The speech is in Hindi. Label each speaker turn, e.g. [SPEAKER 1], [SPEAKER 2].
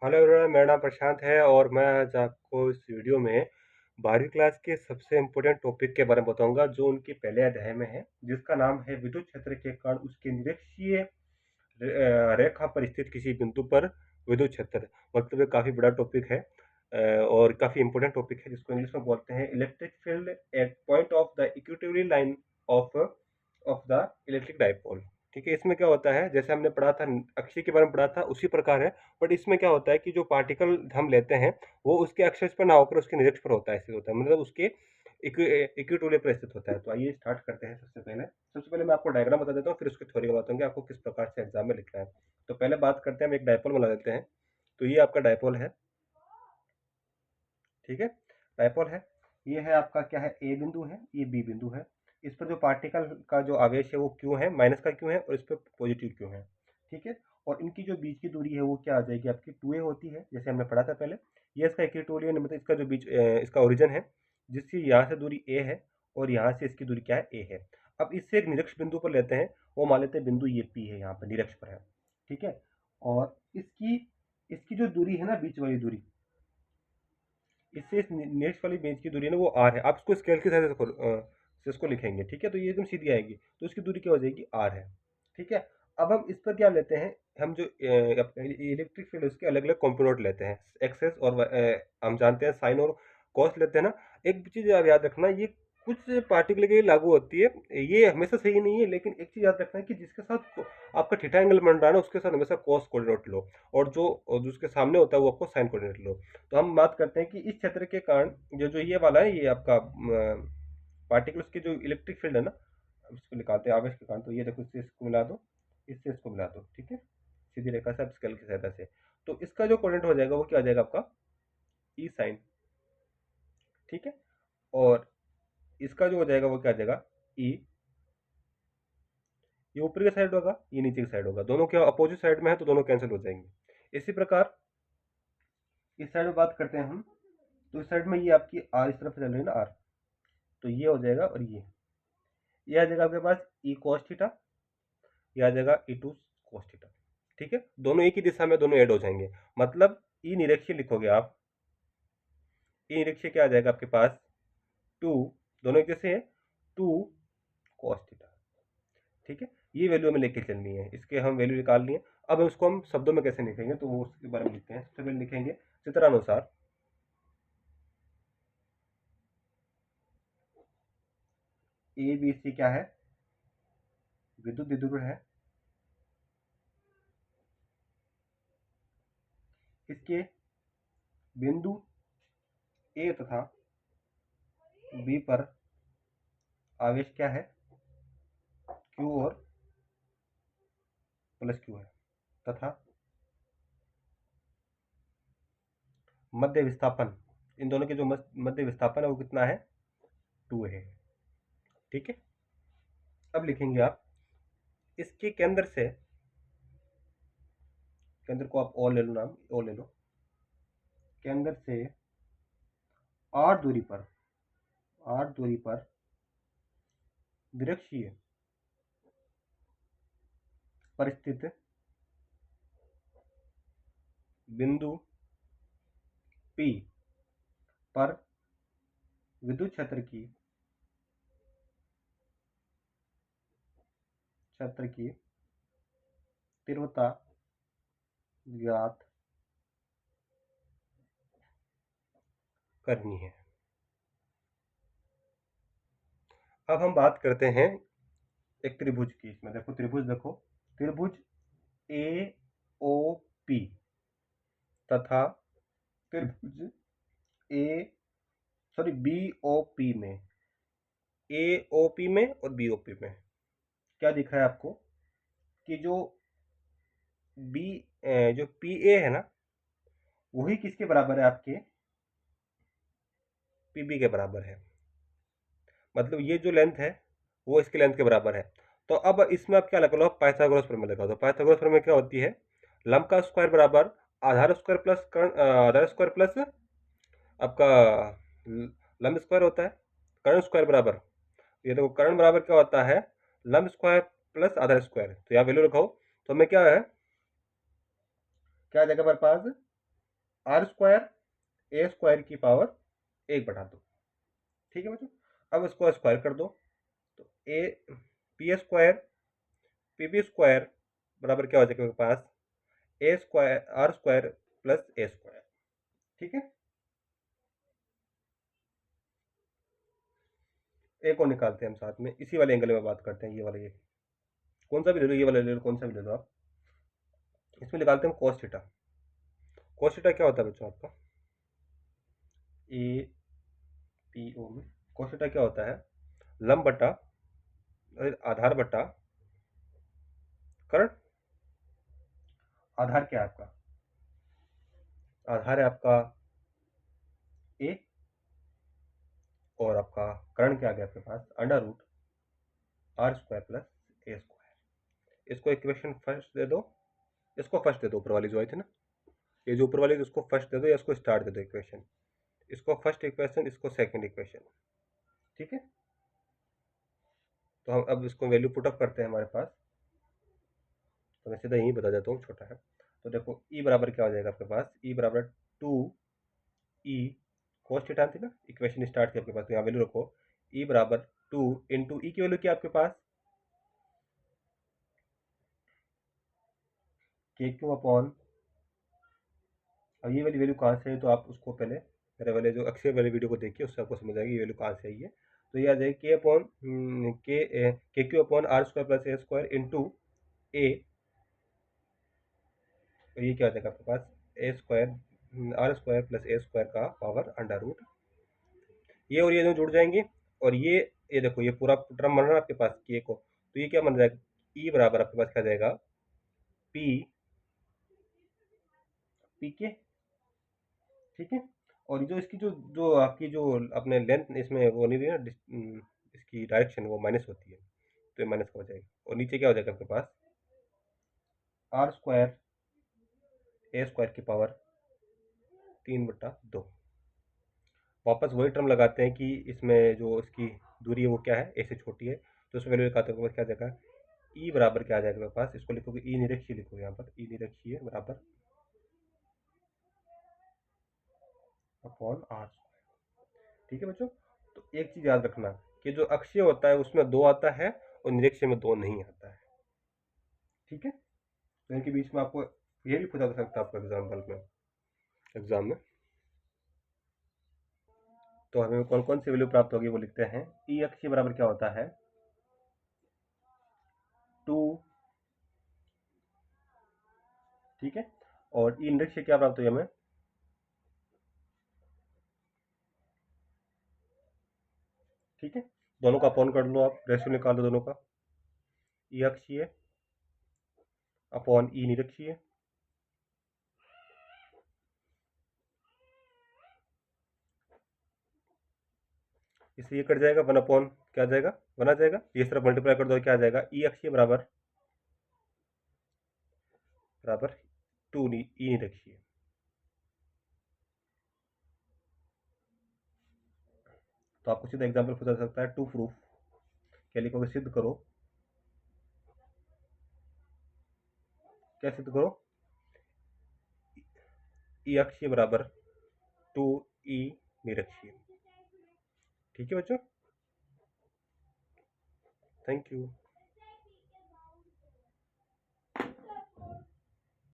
[SPEAKER 1] हेलो एवरीवन, मेरा नाम प्रशांत है और मैं आज आपको इस वीडियो में 12वीं क्लास के सबसे इम्पोर्टेंट टॉपिक के बारे में बताऊंगा जो उनके पहले अध्याय में है, जिसका नाम है विद्युत क्षेत्र के कारण उसके निरक्षीय रेखा पर स्थित किसी बिंदु पर विद्युत क्षेत्र। मतलब ये काफी बड़ा टॉपिक है और काफी इंपॉर्टेंट टॉपिक है, जिसको इंग्लिश में बोलते हैं electric field at point of the equatorial line of of the electric dipole. ठीक है, इसमें क्या होता है, जैसे हमने पढ़ा था अक्षय के बारे में पढ़ा था उसी प्रकार है। बट इसमें क्या होता है कि जो पार्टिकल हम लेते हैं वो उसके एक्सेस पर ना होकर उसके निरक्ष पर होता है, ऐसे होता है, मतलब उसके इक्वेटोरियल पर स्थित होता है। तो आइए स्टार्ट करते हैं। सबसे पहले मैं आपको डायग्राम बता देता हूँ, फिर उसकी थ्योरी बताता हूँ कि आपको किस प्रकार से एग्जाम में लिखना है। तो पहले बात करते हैं, हम एक डायपोल बना देते हैं। तो ये आपका डायपोल है, ठीक है, डायपोल है। ये है आपका क्या है, ए बिंदु है, ये बी बिंदु है। इस पर जो पार्टिकल का जो आवेश है वो क्यू है, माइनस का क्यू है, और इस पर पॉजिटिव क्यू है। ठीक है, और इनकी जो बीच की दूरी है वो क्या आ जाएगी आपकी, 2a होती है, जैसे हमने पढ़ा था पहले। ये इसका इक्वेटोरियल, मतलब इसका जो बीच इसका ओरिजिन है, जिसकी यहाँ से दूरी a है और यहाँ से इसकी दूरी क्या है, a है। अब इससे एक निरक्ष बिंदु पर लेते हैं, वो मान लेते हैं बिंदु ये p है, यहाँ पर निरक्ष पर है। ठीक है, और इसकी इसकी जो दूरी है ना, बीच वाली दूरी, इससे इस नेक्स्ट वाली बेंच की दूरी है ना, वो आर है। आप इसको स्केल की सहायता से इसको लिखेंगे, ठीक है, तो ये एकदम सीधी आएगी, तो इसकी दूरी क्या हो जाएगी, आर है। ठीक है, अब हम इस पर क्या लेते हैं, हम जो इलेक्ट्रिक फील्ड उसके अलग अलग कंपोनेंट लेते हैं, एक्सेस और हम जानते हैं साइन और कॉस लेते हैं ना। एक चीज आप याद रखना, ये कुछ पार्टिकल के लिए लागू होती है, ये हमेशा सही नहीं है, लेकिन एक चीज याद रखना है कि जिसके साथ आपका थीटा एंगल बन रहा है ना, उसके साथ हमेशा कॉस कोऑर्डिनेट लो, और जो उसके सामने होता है वो आपको साइन कोऑर्डिनेट लो। तो हम बात करते हैं कि इस क्षेत्र के कारण जो जो ये वाला है, ये आपका पार्टिकल्स की जो इलेक्ट्रिक फील्ड है ना, अब इसको निकालते हैं आवेश के कारण। तो ये देखो, इससे इसको मिला दो, इससे इसको मिला दो, ठीक है, सीधी रेखा से, अब स्केल की सहायता से। तो इसका जो कोऑर्डिनेट हो जाएगा वो क्या आ जाएगा आपका, ई साइन। ठीक है, और इसका जो हो जाएगा वो क्या आ जाएगा, ई। ये ऊपर की साइड होगा, ये नीचे की साइड होगा, दोनों क्या अपोजिट साइड में है, तो दोनों कैंसिल हो जाएंगे। इसी प्रकार इस साइड में बात करते हैं हम, तो इस साइड में ये आपकी आर इस तरफ से चल रही है ना, आर, तो ये हो जाएगा, और ये आ जाएगा आपके पास ई कॉस थीटा, ये आ जाएगा ई टू कॉस थीटा। ठीक है, दोनों एक ही दिशा में दोनों ऐड हो जाएंगे, मतलब ई निरक्षीय लिखोगे आप, ई निरक्षीय क्या आ जाएगा आपके पास, टू, दोनों एक जैसे है, टू कॉस थीटा। ठीक है, ये वैल्यू हमें लेके चलनी है, इसके हम वैल्यू निकाल लिए। अब उसको हम शब्दों में कैसे लिखेंगे, तो वो उसके बारे में लिखते हैं। सबसे पहले लिखेंगे चित्रानुसार, ए बी सी क्या है, विद्युत विध्रुव है। इसके बिंदु ए तथा बी पर आवेश क्या है, क्यू और प्लस क्यू है, तथा मध्य विस्थापन, इन दोनों के जो मध्य विस्थापन है वो कितना है, 2 है। ठीक है, अब लिखेंगे आप इसके केंद्र से, केंद्र को आप ओ ले लो, नाम ओ ले लो, केंद्र से आर दूरी पर द्विअक्षीय पर स्थित बिंदु P पर विद्युत क्षेत्र की तीव्रता ज्ञात करनी है। अब हम बात करते हैं एक त्रिभुज की। इसमें देखो त्रिभुज, देखो त्रिभुज ए ओ पी तथा त्रिभुज ए सॉरी बी ओ पी में, ए ओ पी में और बी ओ पी में क्या दिखा है आपको, कि बी जो पी ए है ना, वही किसके बराबर है, आपके पी बी के बराबर है। मतलब ये जो लेंथ है वो इसके लेंथ के बराबर है। तो अब इसमें आप क्या लगा लो, पाइथागोरस प्रमेय लगा दो। पाइथागोरस प्रमेय क्या होती है, लंब का स्क्वायर बराबर आधार स्क्वायर प्लस आधार स्क्वायर प्लस आपका लंब स्क्वायर होता है, कर्ण स्क्वायर बराबर, ये देखो कर्ण बराबर क्या होता है, लंब स्क्वायर प्लस आधार स्क्वायर। तो यहाँ वैल्यू रखो, तो हमें क्या है, क्या आ जाएगा हमारे पास, आर स्क्वायर ए स्क्वायर की पावर 1/2। ठीक है बच्चों, अब इसको स्क्वायर कर दो तो A P square P B square बराबर क्या हो जाएगा मेरे पास, A square R square plus A square. ठीक है, ए को निकालते हैं हम साथ में, इसी वाले एंगल में बात करते हैं, ये वाला, ये कौन सा भी ले लो, ये वाला ले लो, कौन सा भी ले लो आप। इसमें निकालते हैं cos थीटा। cos थीटा क्या होता है बच्चों आपका, ए पी ओ में cos थीटा क्या होता है, लंब बटा आधार बटा कर्ण। आधार क्या है आपका, आधार है आपका ए, और आपका कर्ण क्या आ गया आपके पास, under root R square plus A square. इसको इक्वेशन फर्स्ट दे दो, इसको फर्स्ट दे दो, ऊपर वाली जो आई थी ना, ये जो ऊपर वाली इसको फर्स्ट दे दो या इसको स्टार्ट दे दो इक्वेशन, इसको फर्स्ट इक्वेशन, इसको सेकंड इक्वेशन। ठीक है, तो हम अब इसको वैल्यू पुट अप करते हैं हमारे पास, तो मैं सीधा यही बता देता हूँ, छोटा है। तो देखो ई बराबर क्या हो जाएगा आपके पास, ई बराबर 2 ई cos थीटा थी ना, इक्वेशन स्टार्ट थी आपके पास, तो यहाँ वैल्यू रखो, ई बराबर 2 इंटू ई की वैल्यू क्या आपके पास, के क्यू अपॉन, अब ये वाली वैल्यू कहाँ से है, तो आप उसको पहले मेरे वाले जो अक्षय वाले वीडियो को देखिए, उससे आपको समझ आएगी ये वैल्यू कहाँ से आई है। तो ये आ जाएगी K upon K Q upon R square plus A square into A, तो ये क्या हो जाएगा आपके पास, A square R square plus A square का पावर अंडर रूट, ये और ये दोनों जुड़ जाएंगे, और ये देखो ये पूरा टर्म बन रहा है आपके पास के को, तो ये क्या बन जाएगा, ई बराबर आपके पास क्या जाएगा, पी पी के। ठीक है, और जो इसकी जो जो आपकी जो अपने लेंथ इसमें वो नहीं रही ना इसकी डायरेक्शन वो माइनस होती है, तो ये माइनस हो जाएगी, और नीचे क्या हो जाएगा आपके पास, आर स्क्वायर ए स्क्वायर की पावर 3/2। वापस वही टर्म लगाते हैं कि इसमें जो इसकी दूरी है वो क्या है, ए से छोटी है, तो उसमें वैल्यू लगाते हैं क्या आ जाएगा, ई बराबर क्या आ जाएगा मेरे पास, इसको लिखोगे ई निरक्षीय, लिखो यहाँ पर ई निरक्षीय बराबर अपॉन आर। ठीक है बच्चों, तो एक चीज याद रखना कि जो अक्षीय होता है उसमें 2 आता है और निरक्षीय में 2 नहीं आता है। ठीक है, तो इनके बीच में आपको ये भी पूछा जा सकता है आपको एग्जाम में। तो हमें कौन कौन सी वैल्यू प्राप्त होगी वो लिखते हैं, ई अक्षीय बराबर क्या होता है, 2। ठीक है, और ई निरक्षीय क्या प्राप्त हुई हमें, ठीक है, दोनों का अपॉन कर लो, आप रेशियो निकाल दो दोनों का, ई अक्षीय अपॉन ई निरक्षीय, इससे ये कट जाएगा, 1 अपॉन क्या आ जाएगा, 1 आ जाएगा, ये तरफ मल्टीप्लाई कर दो क्या आ जाएगा, ई अक्षीय बराबर बराबर 2 ई निरक्षीय। तो आपको सीधा एग्जाम्पल पूछा जा सकता है, टू प्रूफ, क्या लिखोगे, सिद्ध करो, क्या सिद्ध करो, ई अक्षीय बराबर 2 ई निरक्षीय। ठीक है बच्चों, थैंक यू।